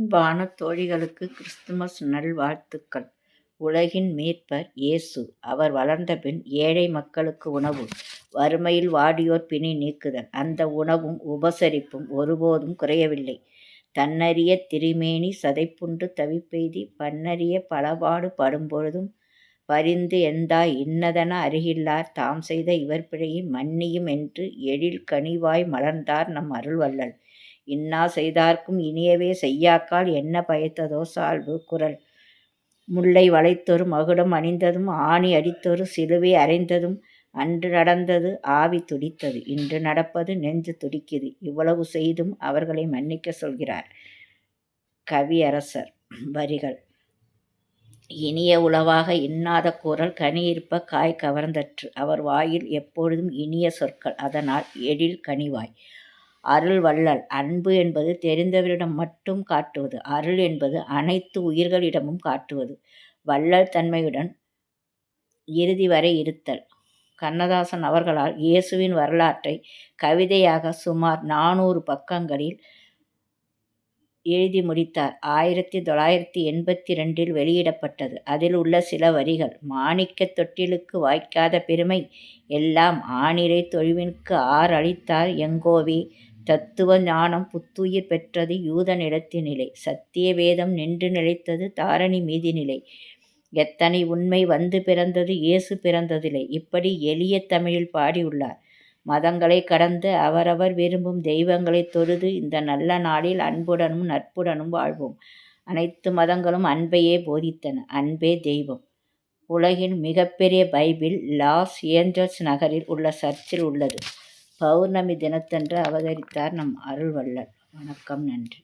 அன்பான தோழிகளுக்கு கிறிஸ்துமஸ் நல்வாழ்த்துக்கள். உலகின் மீட்பர் இயேசு. அவர் வளர்ந்தபின் ஏழை மக்களுக்கு உணவு, வறுமையில் வாடியோர் பிணி நீக்குதல். அந்த உணவும் உபசரிப்பும் ஒருபோதும் குறையவில்லை. தன்னறிய திரிமேனி சதைப்புண்டு தவிப்பெய்தி பன்னறிய பலபாடு படும்பொழுதும் பரிந்து எந்தாய் இன்னதென அறிகில்லார் தாம் செய்த இவர் பிழையை மன்னியும் என்று எழில் கனிவாய் மலர்ந்தார் நம் அருள்வள்ளல். இன்னா செய்தார்க்கும் இனியவே செய்யாக்கால் என்ன பயத்ததோ சால்பு. குறள். முல்லை வளைத்தொரு மகுடம் அணிந்ததும் ஆணி அடித்தொரு சிலுவை அறைந்ததும் அன்று நடந்தது ஆவி துடித்தது, இன்று நடப்பது நெஞ்சு துடிக்குது. இவ்வளவு செய்தும் அவர்களை மன்னிக்க சொல்கிறார் கவியரசர். வரிகள். இனிய உளவாக இன்னாத கூறல் கனியிருப்ப காய் கவர்ந்தற்று. அவர் வாயில் எப்பொழுதும் இனிய சொற்கள், அதனால் எழில் கனிவாய். அருள் வள்ளல். அன்பு என்பது தெரிந்தவரிடம் மட்டும் காட்டுவது. அருள் என்பது அனைத்து உயிர்களிடமும் காட்டுவது. வள்ளல் தன்மையுடன் இறுதி வரை இருத்தல். கண்ணதாசன் அவர்களால் இயேசுவின் வரலாற்றை கவிதையாக சுமார் 400 பக்கங்களில் எழுதி முடித்தார். 1982 வெளியிடப்பட்டது. அதில் உள்ள சில வரிகள். மாணிக்கத் தொட்டிலுக்கு வாய்க்காத பெருமை எல்லாம் ஆனிரை தொழுவினுக்கு ஆர் அளித்தார் எங்கோவே. தத்துவ ஞானம் புத்துயிர் பெற்றது யூத நிலத்தினிலே. சத்திய வேதம் நின்று நிலைத்தது தாரணி மீதினிலே. எத்தனை உண்மை வந்து பிறந்தது இயேசு பிறந்ததிலே. இப்படி எளிய தமிழில் பாடியுள்ளார். மதங்களை கடந்து அவரவர் விரும்பும் தெய்வங்களை தொழுது இந்த நல்ல நாளில் அன்புடனும் நட்புடனும் வாழ்வோம். அனைத்து மதங்களும் அன்பையே போதித்தன. அன்பே தெய்வம். உலகின் மிகப்பெரிய பைபிள் லாஸ் ஏஞ்சல்ஸ் நகரில் உள்ள சர்ச்சில் உள்ளது. பௌர்ணமி தினத்தன்று அவதரித்தார் நம் அருள்வள்ளல். வணக்கம். நன்றி.